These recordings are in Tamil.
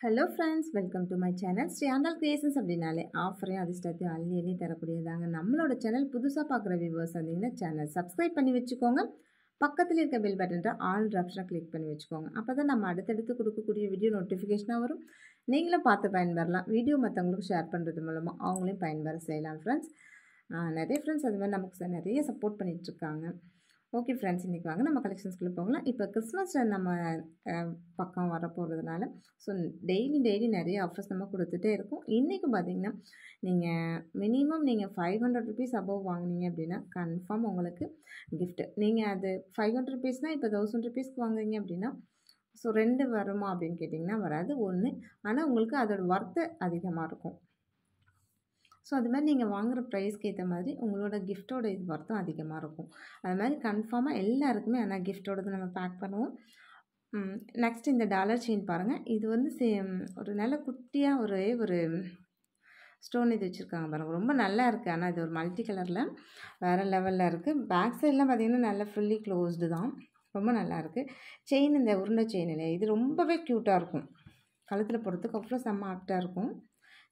Hello friends, welcome to my channel. Sri Andal creations அப்படின்னாலே ஆஃபரையும் அதிர்ஷ்டத்தையும் அள்ளி அள்ளி தரக்கூடியதாங்க. நம்மளோட சேனல் புதுசாக பார்க்குற வியூவர்ஸ் வந்தீங்கன்னா சேனல் சப்ஸ்கிரைப் பண்ணி வச்சுக்கோங்க. பக்கத்தில் இருக்க பெல் பட்டன்ற ஆல் ஆப்ஷனை கிளிக் பண்ணி வச்சுக்கோங்க. அப்போ தான் நம்ம அடுத்தடுத்து கொடுக்கக்கூடிய வீடியோ நோட்டிஃபிகேஷனாக வரும். நீங்களும் பார்த்து பயன்பெறலாம். வீடியோ மற்றவங்களுக்கு ஷேர் பண்ணுறது மூலமாக அவங்களையும் பயன்பெற செய்யலாம் ஃப்ரெண்ட்ஸ். நிறைய ஃப்ரெண்ட்ஸ் அது மாதிரி நமக்கு நிறைய சப்போர்ட் பண்ணிகிட்ருக்காங்க. ஓகே ஃப்ரெண்ட்ஸ், இன்றைக்கி வாங்க நம்ம கலெக்ஷன்ஸ்குள்ளே போகலாம். இப்போ கிறிஸ்மஸ் நம்ம பக்கம் வர போகிறதுனால ஸோ டெய்லி நிறைய ஆஃபர்ஸ் நம்ம கொடுத்துட்டே இருக்கோம். இன்றைக்கி பார்த்திங்கன்னா மினிமம் நீங்கள் 500 ருபீஸ் அபவ் வாங்கினீங்க அப்படின்னா கன்ஃபார்ம் உங்களுக்கு கிஃப்ட்டு. நீங்கள் அது 500 ருபீஸ்னால் இப்போ 1000 ருபீஸ்க்கு வாங்குறீங்க அப்படின்னா ஸோ 2 வருமா அப்படின்னு கேட்டிங்கன்னா வராது, 1. ஆனால் உங்களுக்கு அதோட ஒர்த்து அதிகமாக இருக்கும். ஸோ அது மாதிரி நீங்கள் வாங்குகிற ப்ரைஸ்க்கு ஏற்ற மாதிரி உங்களோட கிஃப்ட்டோட இது ஒர்த்தும் அதிகமாக இருக்கும். அது மாதிரி கன்ஃபார்மாக எல்லாருக்குமே ஆனால் கிஃப்ட்டோடது நம்ம பேக் பண்ணுவோம். நெக்ஸ்ட் இந்த டாலர் செயின் பாருங்கள். இது வந்து ஒரு நல்ல குட்டியாக ஒரு ஸ்டோன் இது வச்சுருக்காங்க பாருங்கள். ரொம்ப நல்லா இருக்குது. ஆனால் இது ஒரு மல்டி கலரில் வேறு லெவலில் இருக்குது. பேக் சைட்லாம் பார்த்திங்கன்னா நல்லா ஃபுல்லி க்ளோஸ்டு தான். ரொம்ப நல்லாயிருக்கு. செயின் இந்த உருண்டை செயின் இல்லையா, இது ரொம்பவே க்யூட்டாக இருக்கும். கழுத்தில் போடுறதுக்கு அவ்வளோ செம்ம ஆப்டாக இருக்கும்.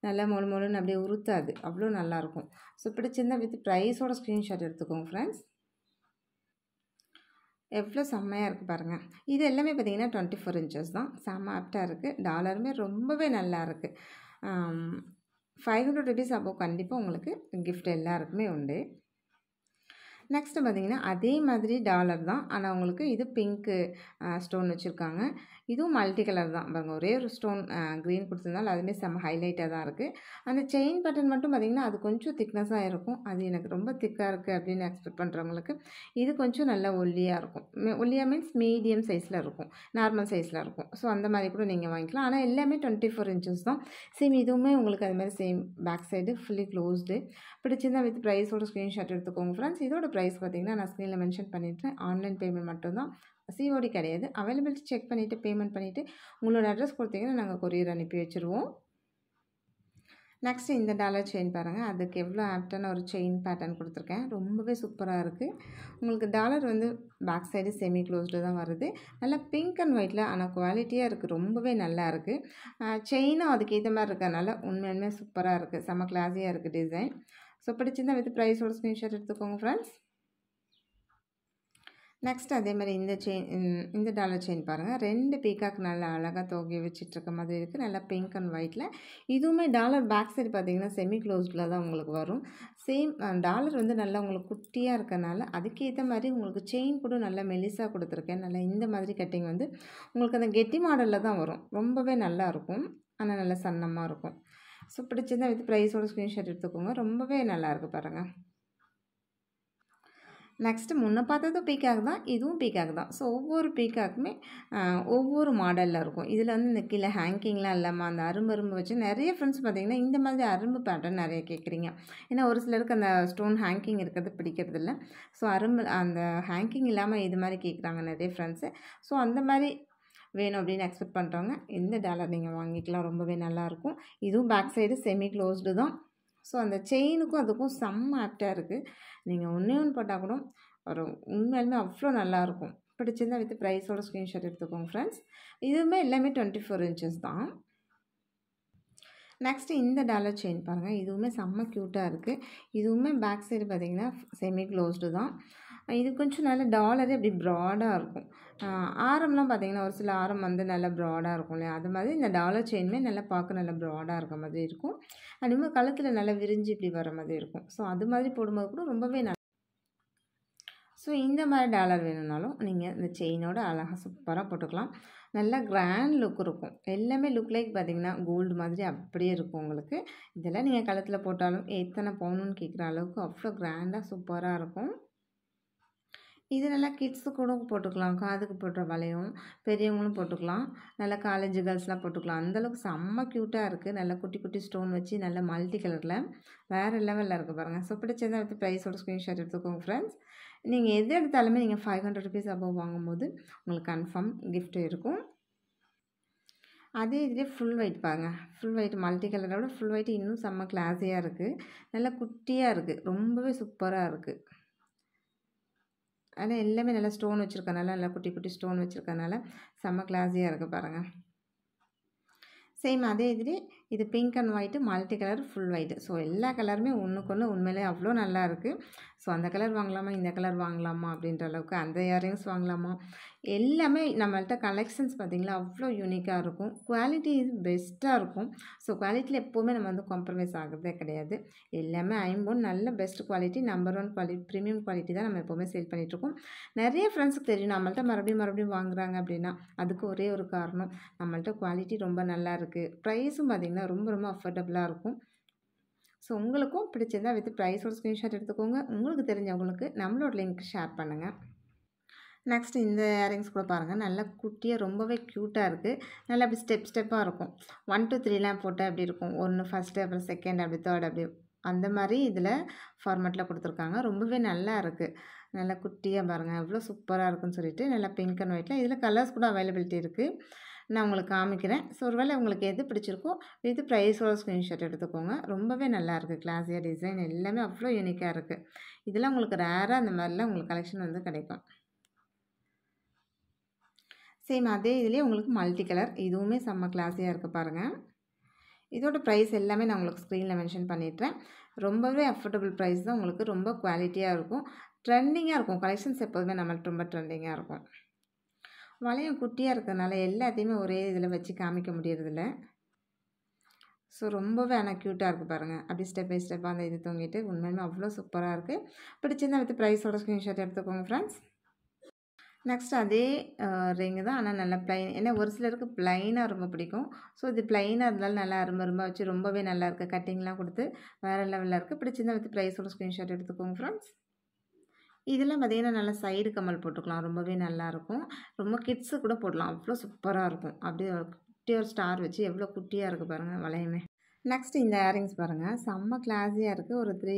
நல்லா மொழுன்னு அப்படியே உருத்தாது, அவ்வளோ நல்லாயிருக்கும். ஸோ பிடிச்சிருந்தா வித் ப்ரைஸோட ஸ்க்ரீன்ஷாட் எடுத்துக்கோங்க ஃப்ரெண்ட்ஸ். எவ்வளோ செம்மையாக இருக்குது பாருங்கள். இது எல்லாமே பார்த்திங்கன்னா 24 இன்ச்சஸ் தான். செம்ம ஆப்டாக இருக்குது. டாலருமே ரொம்பவே நல்லா இருக்குது. 500 ருபீஸ் அபோவ் கண்டிப்பாக உங்களுக்கு கிஃப்ட் எல்லாருக்குமே உண்டு. நெக்ஸ்ட்டு பார்த்திங்கன்னா அதே மாதிரி டாலர் தான், ஆனால் உங்களுக்கு இது பிங்க்கு ஸ்டோன் வச்சுருக்காங்க. இதுவும் மல்டி கலர் தான் பாருங்கள். ஒரே ஒரு ஸ்டோன் க்ரீன் கொடுத்துருந்தாலும் அதுவுமே செம்ம ஹைலைட்டாக தான் இருக்குது. அந்த செயின் பட்டன் மட்டும் பார்த்திங்கன்னா அது கொஞ்சம் திக்னஸாக இருக்கும். அது எனக்கு ரொம்ப திக்காக இருக்குது அப்படின்னு எக்ஸ்பெக்ட் பண்ணுறவங்களுக்கு இது கொஞ்சம் நல்லா ஒல்லியாக இருக்கும். ஒல்லியாக மீன்ஸ் மீடியம் சைஸில் இருக்கும், நார்மல் சைஸில் இருக்கும். ஸோ அந்த மாதிரி கூட நீங்கள் வாங்கிக்கலாம். ஆனால் எல்லாமே 24 இன்ச்சஸ் தான். சேம் இதுவுமே உங்களுக்கு அது மாதிரி same back side fully closed. பிடிச்சிருந்தால் வித் ப்ரைஸோட ஸ்க்ரீன்ஷாட் எடுத்துக்கோங்க ஃப்ரெண்ட்ஸ். இதோட ப்ரைஸ் பார்த்திங்கன்னா நான் ஸ்க்ரீனில் மென்ஷன் பண்ணிவிட்டேன். ஆன்லைன் பேமெண்ட் மட்டும்தான், சிஓடி கிடையாது. அவைலபிலிட்டி செக் பண்ணிவிட்டு பேமெண்ட் பண்ணிவிட்டு உங்களோட அட்ரஸ் கொடுத்தீங்கன்னா நாங்கள் கொரியர் அனுப்பி வச்சுருவோம். நெக்ஸ்ட்டு இந்த டாலர் செயின் பாருங்கள். அதுக்கு எவ்வளோ ஆப்டான ஒரு செயின் பேட்டர்ன் கொடுத்துருக்கேன். ரொம்பவே சூப்பராக இருக்குது. உங்களுக்கு டாலர் வந்து பேக் சைடு செமி க்ளோஸ்டு தான் வருது. நல்லா பிங்க் அண்ட் ஒயிட்டில், ஆனால் குவாலிட்டியாக இருக்குது. ரொம்பவே நல்லா இருக்குது. செயினும் அதுக்கு ஏற்ற மாதிரி இருக்கிறதுனால உண்மையுமே சூப்பராக இருக்குது. செம்ம கிளாஸியாக இருக்குது டிசைன். ஸோ பிடிச்சிருந்தா வித் ப்ரைஸோட ஸ்க்ரீன்ஷாட் எடுத்துக்கோங்க ஃப்ரெண்ட்ஸ். நெக்ஸ்ட் அதே மாதிரி இந்த டாலர் செயின் பாருங்கள். 2 பீகாக் நல்லா அழகாக தொகை வச்சிட்ருக்க மாதிரி இருக்குது. நல்லா பிங்க் அண்ட் ஒயிட்டில். இதுவுமே டாலர் பேக் சைடு பார்த்திங்கன்னா செமி க்ளோஸ்டில் தான் உங்களுக்கு வரும். சேம் டாலர் வந்து நல்லா உங்களுக்கு குட்டியாக இருக்கனால அதுக்கேற்ற மாதிரி உங்களுக்கு செயின் கூட நல்லா மெலிசாக கொடுத்துருக்கேன். நல்லா இந்த மாதிரி கட்டிங் வந்து உங்களுக்கு அந்த கெட்டி மாடலில் தான் வரும். ரொம்பவே நல்லாயிருக்கும், ஆனால் நல்லா சன்னமாக இருக்கும். ஸோ பிடிச்சிருந்தால் வித் ப்ரைஸோட ஸ்க்ரீன்ஷாட் எடுத்துக்கோங்க. ரொம்பவே நல்லாயிருக்கு பாருங்கள். நெக்ஸ்ட்டு முன்ன பார்த்ததும் பீகாக் தான், இதுவும் பீகாக் தான். ஸோ ஒவ்வொரு பீகாக்குமே ஒவ்வொரு மாடலில் இருக்கும். இதில் வந்து இந்த கீழே ஹேங்கிங்லாம் இல்லாமல் அந்த அரும்பு வச்சு நிறைய ஃப்ரெண்ட்ஸ் பார்த்திங்கன்னா இந்த மாதிரி அரும்பு பேட்டர்ன் நிறைய கேட்குறீங்க. ஏன்னா ஒரு சிலருக்கு அந்த ஸ்டோன் ஹேங்கிங் இருக்கிறது பிடிக்கிறதில்ல. ஸோ அந்த ஹேங்கிங் இல்லாமல் இது மாதிரி கேட்குறாங்க நிறைய ஃப்ரெண்ட்ஸு. ஸோ அந்த மாதிரி வேணும் அப்படின்னு எக்ஸ்பெக்ட் பண்ணுறவங்க இந்த டாலர் நீங்கள் வாங்கிக்கலாம். ரொம்பவே நல்லாயிருக்கும். இதுவும் பேக் சைடு செமி க்ளோஸ்டு தான். ஸோ அந்த செயினுக்கும் அதுக்கும் செம்ம ஆப்டாக இருக்குது. நீங்கள் ஒன்று போட்டால் கூட ஒரு உண்மையாலுமே அவ்வளோ நல்லாயிருக்கும். பிடிச்சிருந்தால் வித் ப்ரைஸோட ஸ்க்ரீன்ஷாட் எடுத்துக்கோங்க ஃப்ரெண்ட்ஸ். இதுவுமே எல்லாமே 24 இன்ச்சஸ் தான். நெக்ஸ்ட்டு இந்த டாலர் செயின் பாருங்கள். இதுவுமே செம்ம க்யூட்டாக இருக்குது. இதுவுமே பேக் சைடு பார்த்திங்கன்னா செமி க்ளோஸ்டு தான். இது கொஞ்சம் நல்ல டாலரே அப்படி ப்ராடாக இருக்கும். ஆரம்லாம் பார்த்திங்கன்னா ஒரு சில ஆரம் வந்து நல்லா ப்ராடாக இருக்கும் இல்லையா, அது மாதிரி இந்த டாலர் செயினுமே நல்லா பார்க்க நல்லா ப்ராடாக இருக்க மாதிரி இருக்கும். அதுமாதிரி கழுத்தில் நல்லா விரிஞ்சு இப்படி வர மாதிரி இருக்கும். ஸோ அது மாதிரி போடும்போது கூட ரொம்பவே நல்லா. ஸோ இந்த மாதிரி டாலர் வேணும்னாலும் நீங்கள் இந்த செயினோட அழகாக சூப்பராக போட்டுக்கலாம். நல்லா கிராண்ட் லுக் இருக்கும். எல்லாமே லுக் லைக் பார்த்திங்கன்னா கோல்டு மாதிரி அப்படியே இருக்கும் உங்களுக்கு. இதெல்லாம் நீங்கள் கழுத்தில் போட்டாலும் எத்தனை பவுனுன்னு கேட்குற அளவுக்கு அவ்வளோ கிராண்டாக சூப்பராக இருக்கும். இது நல்லா கிட்ஸு கூட போட்டுக்கலாம். காதுக்கு போடுற வளையம் பெரியவங்களும் போட்டுக்கலாம். நல்லா காலேஜ் கேர்ள்ஸ்லாம் போட்டுக்கலாம். அந்தளவுக்கு செம்ம க்யூட்டாக இருக்குது. நல்லா குட்டி குட்டி ஸ்டோன் வச்சு நல்ல மல்டி கலரில் வேறு லெவலில் இருக்குது பாருங்கள். ஸோ பிடிச்சதை வித் ப்ரைஸோட ஸ்க்ரீன்ஷாட் எடுத்துக்கோங்க ஃப்ரெண்ட்ஸ். நீங்கள் எது எடுத்தாலுமே நீங்கள் 500 ருபீஸ் அபோவ் வாங்கும்போது உங்களுக்கு கன்ஃபார்ம் கிஃப்ட் இருக்கும். அதே இதிலே ஃபுல் ஒயிட் பாருங்கள். ஃபுல் ஒயிட் மல்டி கலரோட ஃபுல் ஒயிட் இன்னும் செம்ம கிளாஸியாக இருக்குது. நல்லா குட்டியாக இருக்குது. ரொம்பவே சூப்பராக இருக்குது. ஆனால் எல்லாமே நல்லா ஸ்டோன் வச்சுருக்கனால, நல்லா குட்டி குட்டி ஸ்டோன் வச்சுருக்கனால செம்ம கிளாஸியாக இருக்குது பாருங்கள். சேம் அதே இதுலே இது pink and white multi colour full white. So எல்லா கலருமே ஒன்றுக்கு ஒன்று உண்மையிலே அவ்வளோ நல்லா இருக்குது. ஸோ அந்த கலர் வாங்கலாமா, இந்த கலர் வாங்கலாமா அப்படின்ற அளவுக்கு அந்த இயரிங்ஸ் வாங்கலாமா, எல்லாமே நம்மள்ட்ட கலெக்ஷன்ஸ் பார்த்திங்களா அவ்வளோ யூனிக்காக இருக்கும். குவாலிட்டி பெஸ்ட்டாக இருக்கும். ஸோ குவாலிட்டியில் எப்போவுமே நம்ம வந்து காம்ப்ரமைஸ் ஆகிறதே கிடையாது. எல்லாமே ஐம்பொன் நல்ல best quality, number 1 quality, premium quality தான் நம்ம எப்போவுமே சேல் பண்ணிகிட்ருக்கோம். நிறைய ஃப்ரெண்ட்ஸுக்கு தெரியும் நம்மள்ட்ட மறுபடியும் வாங்குறாங்க அப்படின்னா அதுக்கு ஒரே ஒரு காரணம், நம்மள்ட்ட குவாலிட்டி ரொம்ப நல்லா இருக்குது. ப்ரைஸும் பார்த்திங்கன்னா ரொம்ப அஃபோர்டபுளாக இருக்கும். ஸோ உங்களுக்கும் பிடிச்சிருந்தா வித் ப்ரைஸோட ஸ்க்ரீன்ஷாட் எடுத்துக்கோங்க. உங்களுக்கு தெரிஞ்சவங்களுக்கு நம்மளோட லிங்க் ஷேர் பண்ணுங்கள். நெக்ஸ்ட் இந்த இயரிங்ஸ் கூட பாருங்கள், நல்லா குட்டியாக ரொம்பவே க்யூட்டாக இருக்குது. நல்லா அப்படி ஸ்டெப்பாக இருக்கும். 1 to 3லாம் போட்டால் எப்படி இருக்கும், ஒன்று ஃபஸ்ட்டு அப்புறம் செகண்ட் அப்படி தேர்ட் அப்படி அந்த மாதிரி இதில் ஃபார்மேட்டில் கொடுத்துருக்காங்க. ரொம்பவே நல்லா இருக்குது. நல்லா குட்டியாக பாருங்கள் எவ்வளோ சூப்பராக இருக்குன்னு சொல்லிட்டு நல்லா பிங்க் அண்ட் ஒயிட்டில் இதில் கலர்ஸ் கூட அவைலபிலிட்டி இருக்குது. நான் உங்களுக்கு காமிக்கிறேன். ஸோ ஒருவேளை உங்களுக்கு எது பிடிச்சிருக்கோ வித் ப்ரைஸோட ஸ்க்ரீன்ஷாட் எடுத்துக்கோங்க. ரொம்பவே நல்லா இருக்குது. கிளாஸியாக டிசைன் எல்லாமே அவ்வளோ யூனிக்காக இருக்குது. இதெல்லாம் உங்களுக்கு ரேராக அந்த மாதிரிலாம் உங்களுக்கு கலெக்ஷன் வந்து கிடைக்கும். சேம் அதே இதுலேயே உங்களுக்கு மல்டி கலர், இதுவுமே செம்ம கிளாஸியாக இருக்குது பாருங்கள். இதோட ப்ரைஸ் எல்லாமே நான் உங்களுக்கு ஸ்க்ரீனில் மென்ஷன் பண்ணிடுறேன். ரொம்பவே அஃபோர்டபுள் ப்ரைஸ் தான், உங்களுக்கு ரொம்ப குவாலிட்டியாக இருக்கும், ட்ரெண்டிங்காக இருக்கும். கலெக்ஷன்ஸ் எப்போதுமே நம்மள்ட்ட ரொம்ப ட்ரெண்டிங்காக இருக்கும். வளையம் குட்டியாக இருக்கிறதுனால எல்லாத்தையுமே ஒரே இதில் வச்சு காமிக்க முடியறதில்ல. ஸோ ரொம்பவே ஆனால் க்யூட்டாக இருக்குது பாருங்கள். அப்படி ஸ்டெப் பை ஸ்டெப்பாக அந்த இது தொங்கிட்டு உண்மையுமே அவ்வளோ சூப்பராக இருக்குது. பிடிச்சிருந்தா வித் ப்ரைஸோட ஸ்க்ரீன்ஷாட் எடுத்துக்கோங்க ஃப்ரெண்ட்ஸ். நெக்ஸ்ட் அதே ரிங்கு தான், ஆனால் நல்லா ப்ளைன். ஏன்னா ஒரு சிலருக்கு ப்ளைனாக ரொம்ப பிடிக்கும். ஸோ இது ப்ளைனாக இருந்தாலும் நல்லா அரும்ப வச்சு ரொம்பவே நல்லா இருக்குது. கட்டிங்லாம் கொடுத்து வேறு லெவலில் இருக்குது. பிடிச்சிருந்தா வித் ப்ரைஸோட ஸ்க்ரீன்ஷாட் எடுத்துக்கோங்க ஃப்ரெண்ட்ஸ். இதெல்லாம் பார்த்திங்கன்னா நல்லா சைடு கம்மல் போட்டுக்கலாம், ரொம்பவே நல்லாயிருக்கும். ரொம்ப கிட்ஸு கூட போடலாம், அவ்வளோ சூப்பராக இருக்கும். அப்படியே குட்டியாக ஒரு ஸ்டார் வச்சு எவ்வளோ குட்டியாக இருக்குது பாருங்கள் வளையமே. நெக்ஸ்ட் இந்த இயரிங்ஸ் பாருங்கள், செம்ம கிளாஸியாக இருக்குது. ஒரு 3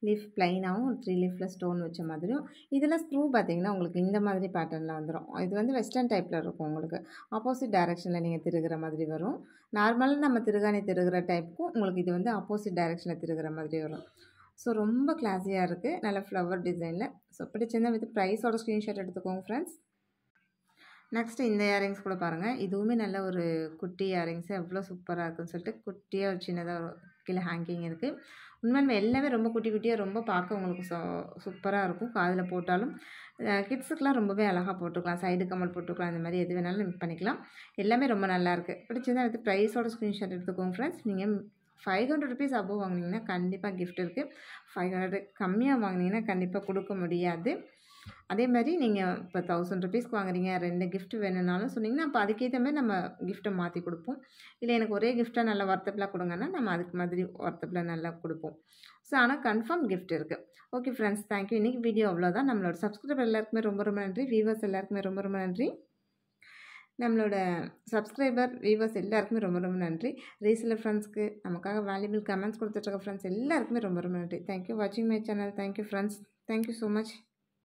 லீஃப் ப்ளைனாகவும் ஒரு 3 லீஃபில் ஸ்டோன் வச்ச மாதிரியும். இதில் ஸ்க்ரூ பார்த்திங்கன்னா உங்களுக்கு இந்த மாதிரி பேட்டர்னில் வந்துடும். இது வந்து வெஸ்டர்ன் டைப்பில் இருக்கும். உங்களுக்கு ஆப்போசிட் டைரெக்ஷனில் நீங்கள் திருகிற மாதிரி வரும். நார்மலாக நம்ம திருகாணி திருகிற டைப்புக்கும் உங்களுக்கு இது வந்து ஆப்போசிட் டைரெக்ஷனில் திருகிற மாதிரி வரும். ஸோ ரொம்ப கிளாஸியாக இருக்குது, நல்ல ஃப்ளவர் டிசைனில். ஸோ பிடிச்சிருந்தா வித் ப்ரைஸோட ஸ்க்ரீன்ஷாட் எடுத்துக்கோங்க ஃப்ரெண்ட்ஸ். நெக்ஸ்ட்டு இந்த இயரிங்ஸ் கூட பாருங்கள், இதுவுமே நல்ல ஒரு குட்டி இயரிங்ஸு எவ்வளோ சூப்பராக இருக்குன்னு சொல்லிட்டு குட்டியாக ஒரு சின்னதாக கீழே ஹேங்கிங் இருக்குது. உண்மையுமே எல்லாமே ரொம்ப குட்டி குட்டியாக ரொம்ப பார்க்க உங்களுக்கு சூப்பராக இருக்கும். காதில் போட்டாலும் கிட்ஸுக்கெலாம் ரொம்பவே அழகாக போட்டுக்கலாம், சைடு கம்மல் போட்டுக்கலாம், இந்த மாதிரி எது வேணாலும் நம்ம பண்ணிக்கலாம். எல்லாமே ரொம்ப நல்லாயிருக்கு. பிடிச்சிருந்தா வித் ப்ரைஸோட ஸ்க்ரீன்ஷாட் எடுத்துக்கோங்க ஃப்ரெண்ட்ஸ். நீங்கள் 500 ருபீஸ் அபோவ் வாங்கினீங்கன்னா கண்டிப்பாக கிஃப்ட் இருக்குது. 500 கம்மியாக வாங்கினீங்கன்னா கண்டிப்பாக கொடுக்க முடியாது. அதே மாதிரி நீங்கள் இப்போ 1000 ருபீஸ்க்கு வாங்குறீங்க, 2 கிஃப்ட் வேணும்னாலும் சொன்னீங்கன்னா அப்போ அதுக்கேற்ற மாதிரி நம்ம கிஃப்ட்டை மாற்றி கொடுப்போம். இல்லை எனக்கு ஒரே கிஃப்ட்டாக நல்லா ஒர்த்தபிளாக கொடுங்கன்னா நம்ம அதுக்கு மாதிரி ஒர்த்தபிளாக நல்லா கொடுப்போம். ஸோ ஆனால் கன்ஃபார்ம் கிஃப்ட் இருக்குது. Okay friends, thank you. இன்றைக்கி வீடியோ அவ்வளோதான். நம்மளோட சப்ஸ்கிரைபர் எல்லாருக்குமே ரொம்ப நன்றி. வியூவர்ஸ் எல்லாருக்குமே ரொம்ப நன்றி. நம்மளோட சப்ஸ்கிரைபர் வியூவர்ஸ் எல்லாருக்குமே ரொம்ப நன்றி. ரீசெலர் ஃப்ரெண்ட்ஸ்க்கு நமக்காக வேல்யூபிள் கமெண்ட்ஸ் கொடுத்துட்ருக்க ஃப்ரெண்ட்ஸ் எல்லாருக்குமே ரொம்ப நன்றி. தேங்க்யூ வாட்சிங் my channel. Thank you friends. Thank you so much.